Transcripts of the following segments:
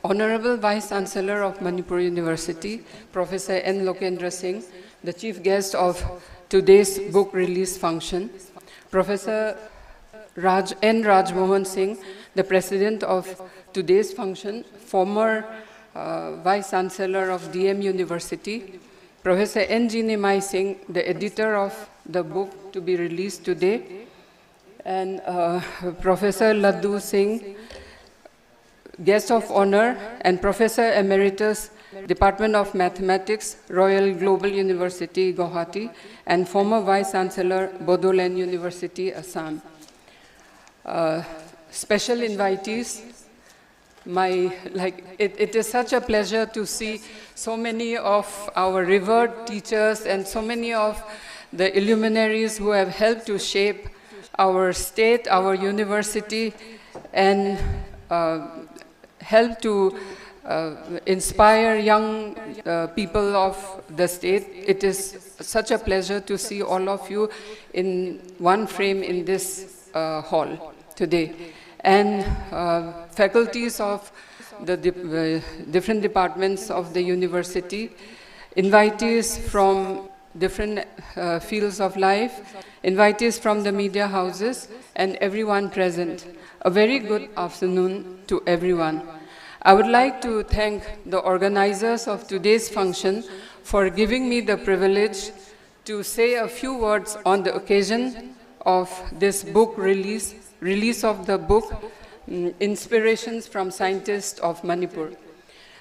Honorable Vice Chancellor of Manipur University, Professor N. Lokendra Singh, the chief guest of today's book release function, Professor N. Raj Mohan Singh, the president of today's function, former Vice Chancellor of DM University, Professor N. G. Nimai Singh, the editor of the book to be released today, and Professor Laddu Singh, guest of honor, and Professor Emeritus, Department of Mathematics, Royal Global University, Guwahati, and former Vice Chancellor, Bodoland University, Assam. Special invitees, it is such a pleasure to see so many of our revered teachers and so many of the luminaries who have helped to shape our state, our university, and help to inspire young people of the state. It is such a pleasure to see all of you in one frame in this hall today. And faculties of the different departments of the university, invitees from different fields of life, invitees from the media houses, and everyone present. A very good afternoon to everyone. I would like to thank the organizers of today's function for giving me the privilege to say a few words on the occasion of this book release of the book, Inspirations from Scientists of Manipur.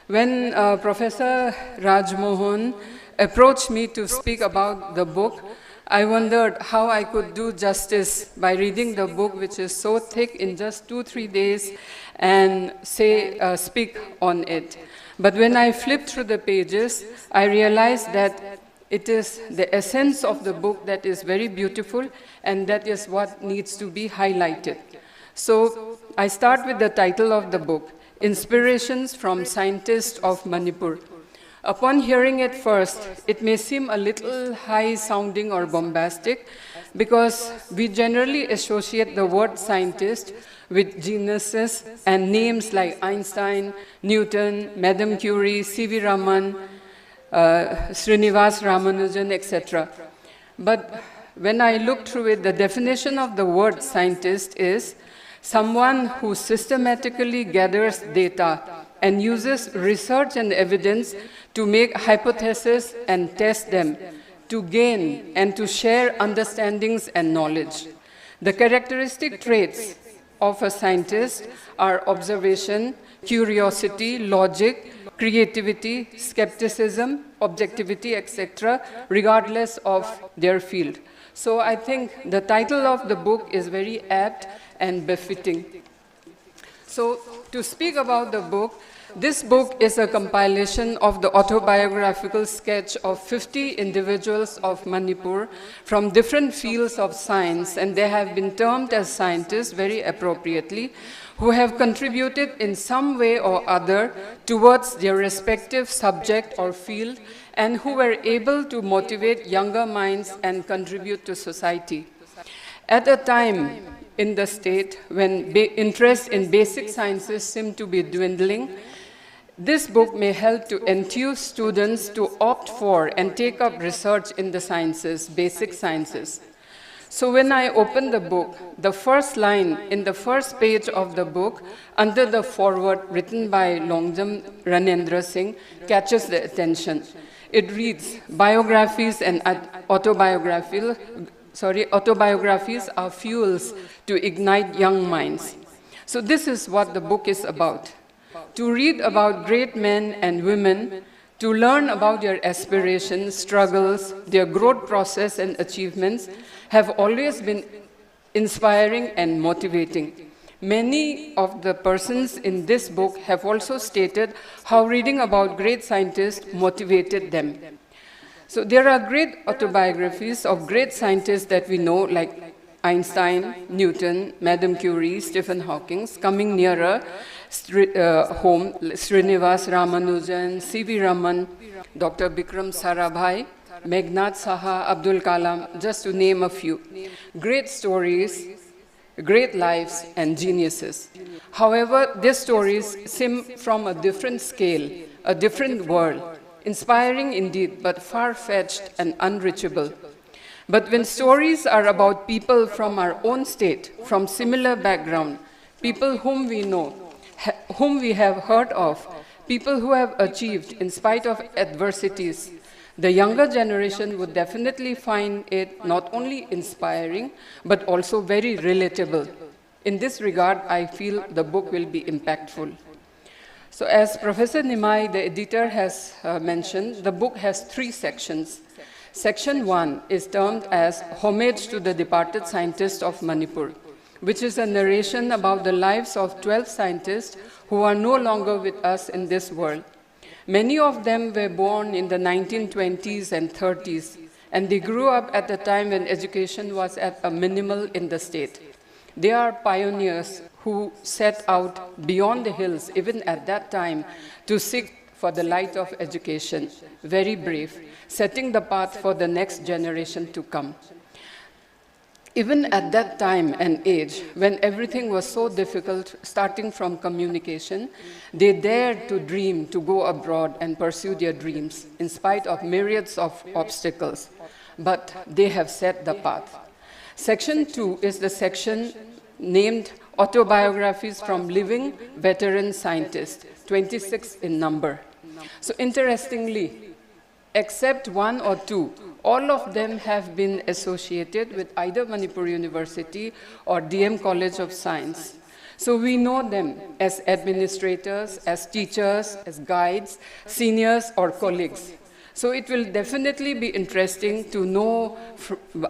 When Professor Raj Mohan approached me to speak about the book, I wondered how I could do justice by reading the book, which is so thick, in just 2-3 days, and speak on it. But when I flipped through the pages, I realized that it is the essence of the book that is very beautiful, and that is what needs to be highlighted. So I start with the title of the book, Inspirations from Scientists of Manipur. Upon hearing it first, it may seem a little high-sounding or bombastic because we generally associate the word scientist with geniuses and names like Einstein, Newton, Madame Curie, C.V. Raman, Srinivas Ramanujan, etc. But when I look through it, the definition of the word scientist is someone who systematically gathers data and uses research and evidence to make hypotheses and test them, to gain and to share understandings and knowledge. The characteristic traits of a scientist are observation, curiosity, logic, creativity, skepticism, objectivity, etc., regardless of their field. So I think the title of the book is very apt and befitting. So to speak about the book, this book is a compilation of the autobiographical sketch of 50 individuals of Manipur from different fields of science, and they have been termed as scientists very appropriately, who have contributed in some way or other towards their respective subject or field, and who were able to motivate younger minds and contribute to society. At a time in the state when interest in basic sciences seemed to be dwindling, this book may help to enthuse students to opt for and take up research in the sciences, basic sciences. So when I open the book, the first line in the first page of the book, under the foreword written by Longjam Ranendra Singh, catches the attention. It reads, biographies and autobiographies are fuels to ignite young minds. So this is what the book is about. To read about great men and women, to learn about their aspirations, struggles, their growth process and achievements have always been inspiring and motivating. Many of the persons in this book have also stated how reading about great scientists motivated them. So there are great autobiographies of great scientists that we know, like Einstein, Newton, Madame Curie, Stephen Hawking. Coming nearer home, Srinivas Ramanujan, C.V. Raman, Dr. Bikram Sarabhai, Meghnad Saha, Abdul Kalam, just to name a few. Great stories great lives, and geniuses. However, their stories seem from a different scale, a different world, inspiring indeed, but far-fetched and unreachable. But when stories are about people from our own state, from similar background, people whom we know, whom we have heard of, people who have achieved in spite of adversities, the younger generation would definitely find it not only inspiring, but also very relatable. In this regard, I feel the book will be impactful. So as Professor Nimai, the editor, has mentioned, the book has 3 sections. Section 1 is termed as Homage to the Departed Scientists of Manipur, which is a narration about the lives of 12 scientists who are no longer with us in this world. Many of them were born in the 1920s and 30s, and they grew up at a time when education was at a minimal in the state. They are pioneers who set out beyond the hills, even at that time, to seek for the light of education. Very brave, setting the path for the next generation to come. Even at that time and age, when everything was so difficult, starting from communication, they dared to dream to go abroad and pursue their dreams, in spite of myriads of obstacles. But they have set the path. Section 2 is the section named Autobiographies from Living Veteran Scientists, 26 in number. So interestingly, except 1 or 2, all of them have been associated with either Manipur University or DM College of Science. So we know them as administrators, as teachers, as guides, seniors, or colleagues. So it will definitely be interesting to know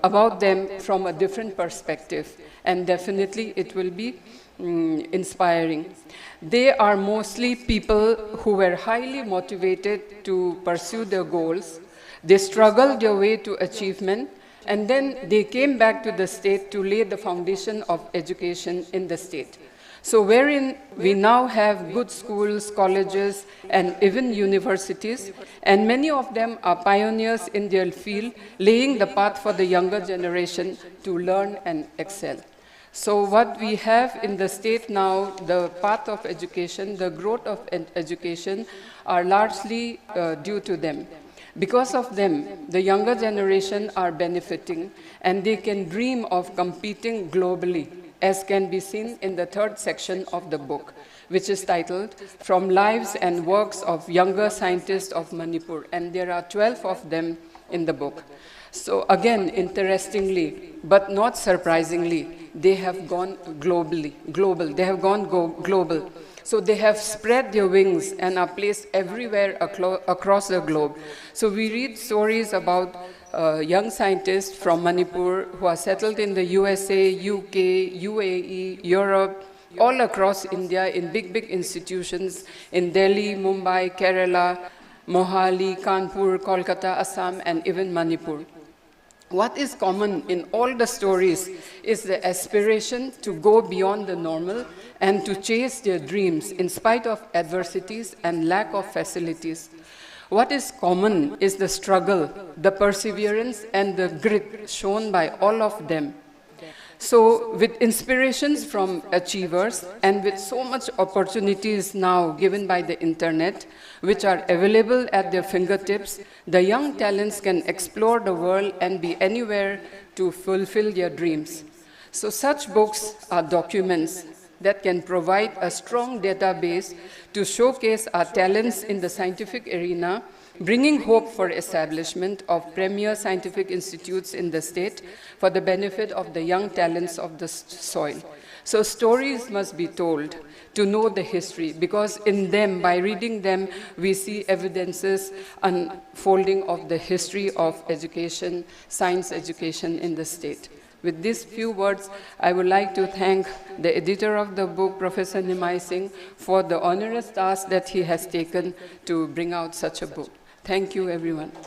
about them from a different perspective, and definitely it will be inspiring. They are mostly people who were highly motivated to pursue their goals. They struggled their way to achievement, and then they came back to the state to lay the foundation of education in the state. So wherein we now have good schools, colleges, and even universities, and many of them are pioneers in their field, laying the path for the younger generation to learn and excel. So what we have in the state now, the path of education, the growth of education, are largely due to them. Because of them, the younger generation are benefiting, and they can dream of competing globally, as can be seen in the 3rd section of the book, which is titled From Lives and Works of Younger Scientists of Manipur, and there are 12 of them in the book. So again, interestingly, but not surprisingly, they have gone global. They have gone global. So they have spread their wings and are placed everywhere across the globe. So we read stories about young scientists from Manipur who are settled in the USA, UK, UAE, Europe, all across India in big institutions in Delhi, Mumbai, Kerala, Mohali, Kanpur, Kolkata, Assam, and even Manipur. What is common in all the stories is the aspiration to go beyond the normal and to chase their dreams in spite of adversities and lack of facilities. What is common is the struggle, the perseverance, and the grit shown by all of them. So with inspirations from achievers and with so much opportunities now given by the internet, which are available at their fingertips, the young talents can explore the world and be anywhere to fulfill their dreams. So such books are documents that can provide a strong database to showcase our talents in the scientific arena, bringing hope for establishment of premier scientific institutes in the state for the benefit of the young talents of the soil. So stories must be told to know the history, because in them, by reading them, we see evidences unfolding of the history of education, science education in the state. With these few words, I would like to thank the editor of the book, Professor Nimai Singh, for the onerous task that he has taken to bring out such a book. Thank you, everyone.